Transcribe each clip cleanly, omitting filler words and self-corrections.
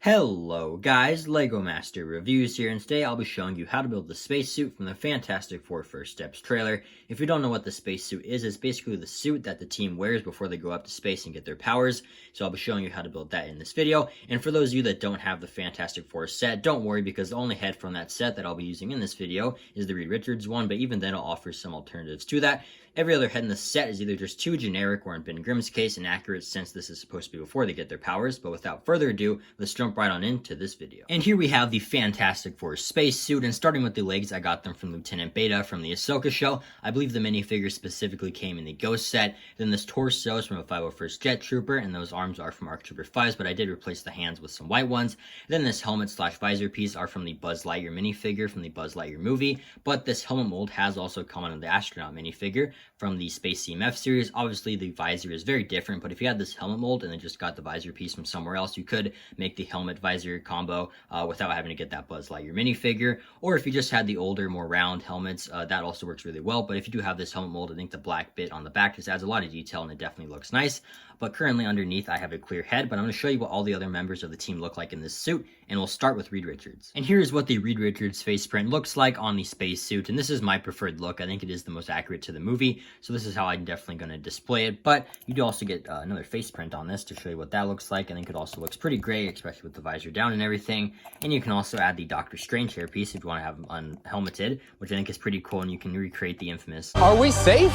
Hello guys, Lego Master Reviews here, and today I'll be showing you how to build the spacesuit from the Fantastic Four First Steps trailer. If you don't know what the spacesuit is, it's basically the suit that the team wears before they go up to space and get their powers. So I'll be showing you how to build that in this video. And for those of you that don't have the Fantastic Four set, don't worry, because the only head from that set that I'll be using in this video is the Reed Richards one, but even then I'll offer some alternatives to that. Every other head in the set is either just too generic or, in Ben Grimm's case, inaccurate, since this is supposed to be before they get their powers. But without further ado, let's jump right on into this video. And here we have the Fantastic Four spacesuit, and starting with the legs, I got them from Lieutenant Beta from the Ahsoka show. I believe the minifigure specifically came in the Ghost set. Then this torso is from a 501st Jet Trooper, and those arms are from ARC Trooper 5s, but I did replace the hands with some white ones. Then this helmet slash visor piece are from the Buzz Lightyear minifigure from the Buzz Lightyear movie, but this helmet mold has also come on the astronaut minifigure from the Space CMF series. Obviously, the visor is very different, but if you had this helmet mold and then just got the visor piece from somewhere else, you could make the helmet visor combo without having to get that Buzz Lightyear minifigure. Or if you just had the older, more round helmets, that also works really well. But if you do have this helmet mold, I think the black bit on the back just adds a lot of detail and it definitely looks nice. But currently underneath, I have a clear head, but I'm going to show you what all the other members of the team look like in this suit, and we'll start with Reed Richards. And here's what the Reed Richards face print looks like on the spacesuit, and this is my preferred look. I think it is the most accurate to the movie, so this is how I'm definitely going to display it. But you do also get another face print on this to show you what that looks like. I think it also looks pretty great, especially with the visor down and everything. And you can also add the Doctor Strange hairpiece if you want to have him unhelmeted, which I think is pretty cool, and you can recreate the infamous "Are we safe?"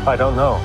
I don't know.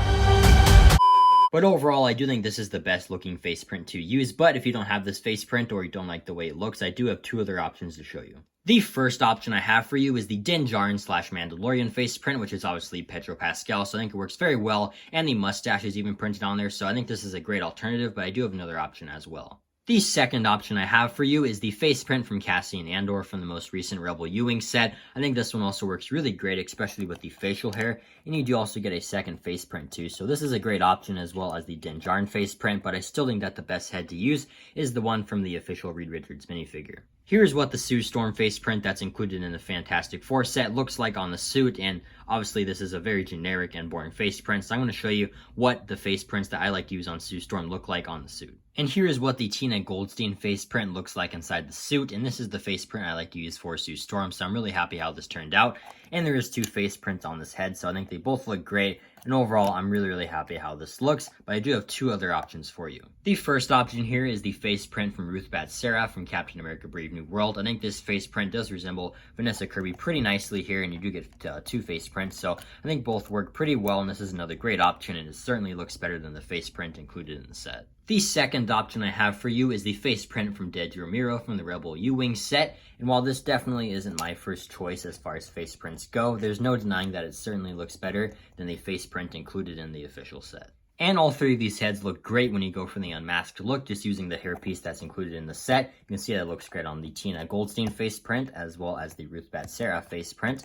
But overall, I do think this is the best looking face print to use. But if you don't have this face print or you don't like the way it looks, I do have two other options to show you. The first option I have for you is the Din Djarin slash Mandalorian face print, which is obviously Pedro Pascal, so I think it works very well, and the mustache is even printed on there, so I think this is a great alternative, but I do have another option as well. The second option I have for you is the face print from Cassian Andor from the most recent Rebel U-Wing set. I think this one also works really great, especially with the facial hair, and you do also get a second face print too, so this is a great option as well as the Din Djarin face print, but I still think that the best head to use is the one from the official Reed Richards minifigure. Here's what the Sue Storm face print that's included in the Fantastic Four set looks like on the suit, and obviously this is a very generic and boring face print, so I'm going to show you what the face prints that I like to use on Sue Storm look like on the suit. And here is what the Tina Goldstein face print looks like inside the suit, and this is the face print I like to use for Sue Storm, so I'm really happy how this turned out. And there is two face prints on this head, so I think they both look great, and overall I'm really happy how this looks, but I do have two other options for you. The first option here is the face print from Ruth Bat Sarah from Captain America Brave New World. I think this face print does resemble Vanessa Kirby pretty nicely here, and you do get two face prints, so I think both work pretty well, and this is another great option, and it certainly looks better than the face print included in the set. The second option I have for you is the face print from Dedra Romero from the Rebel U-Wing set, and while this definitely isn't my first choice as far as face prints go, there's no denying that it certainly looks better than the face print included in the official set. And all three of these heads look great when you go for the unmasked look, just using the hairpiece that's included in the set. You can see that it looks great on the Tina Goldstein face print, as well as the Ruth Bat Sarah face print,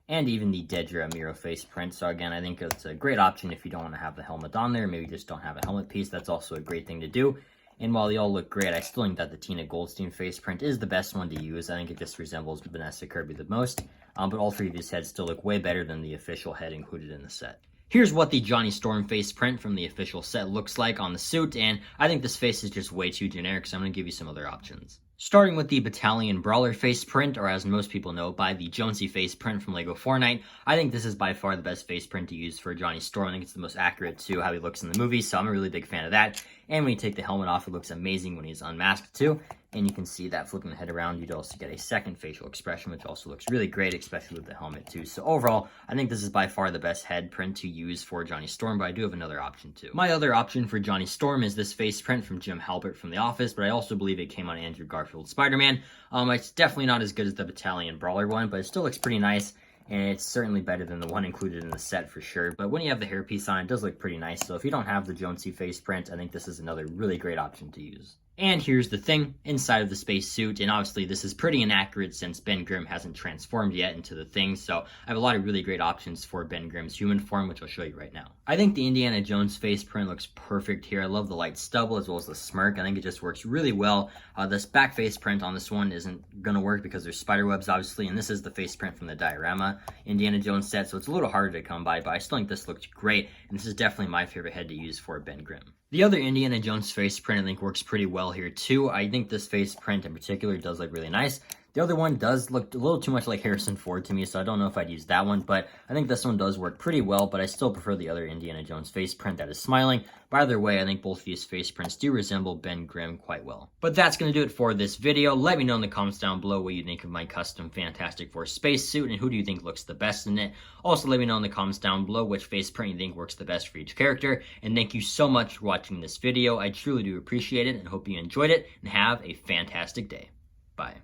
and even the Dedra Romero face print. So again, I think it's a great option if you don't want to have the helmet on there, maybe just don't have a helmet piece. That's also a great thing to do. And while they all look great, I still think that the Tina Goldstein face print is the best one to use. I think it just resembles Vanessa Kirby the most, but all three of these heads still look way better than the official head included in the set. Here's what the Johnny Storm face print from the official set looks like on the suit, and I think this face is just way too generic, so I'm going to give you some other options. Starting with the Battalion Brawler face print, or as most people know by the Jonesy face print from LEGO Fortnite, I think this is by far the best face print to use for Johnny Storm. I think it's the most accurate to how he looks in the movie, so I'm a really big fan of that. And when you take the helmet off, it looks amazing when he's unmasked too. And you can see that flipping the head around, you'd also get a second facial expression, which also looks really great, especially with the helmet too. So overall, I think this is by far the best head print to use for Johnny Storm, but I do have another option too. My other option for Johnny Storm is this face print from Jim Halpert from The Office, but I also believe it came on Andrew Garfield's Spider-Man. It's definitely not as good as the Battalion Brawler one, but it still looks pretty nice, and it's certainly better than the one included in the set for sure. But when you have the hairpiece on, it does look pretty nice, so if you don't have the Jonesy face print, I think this is another really great option to use. And here's the thing inside of the spacesuit, and obviously this is pretty inaccurate since Ben Grimm hasn't transformed yet into the thing, so I have a lot of really great options for Ben Grimm's human form, which I'll show you right now. I think the Indiana Jones face print looks perfect here. I love the light stubble as well as the smirk. I think it just works really well. This back face print on this one isn't going to work because there's spider webs, obviously, and this is the face print from the diorama Indiana Jones set, so it's a little harder to come by, but I still think this looks great, and this is definitely my favorite head to use for Ben Grimm. The other Indiana Jones face print I think works pretty well here too. I think this face print in particular does look really nice. The other one does look a little too much like Harrison Ford to me, so I don't know if I'd use that one, but I think this one does work pretty well, but I still prefer the other Indiana Jones face print that is smiling. But either way, I think both of these face prints do resemble Ben Grimm quite well. But that's going to do it for this video. Let me know in the comments down below what you think of my custom Fantastic Four spacesuit, and who do you think looks the best in it. Also, let me know in the comments down below which face print you think works the best for each character, and thank you so much for watching this video. I truly do appreciate it, and hope you enjoyed it, and have a fantastic day. Bye.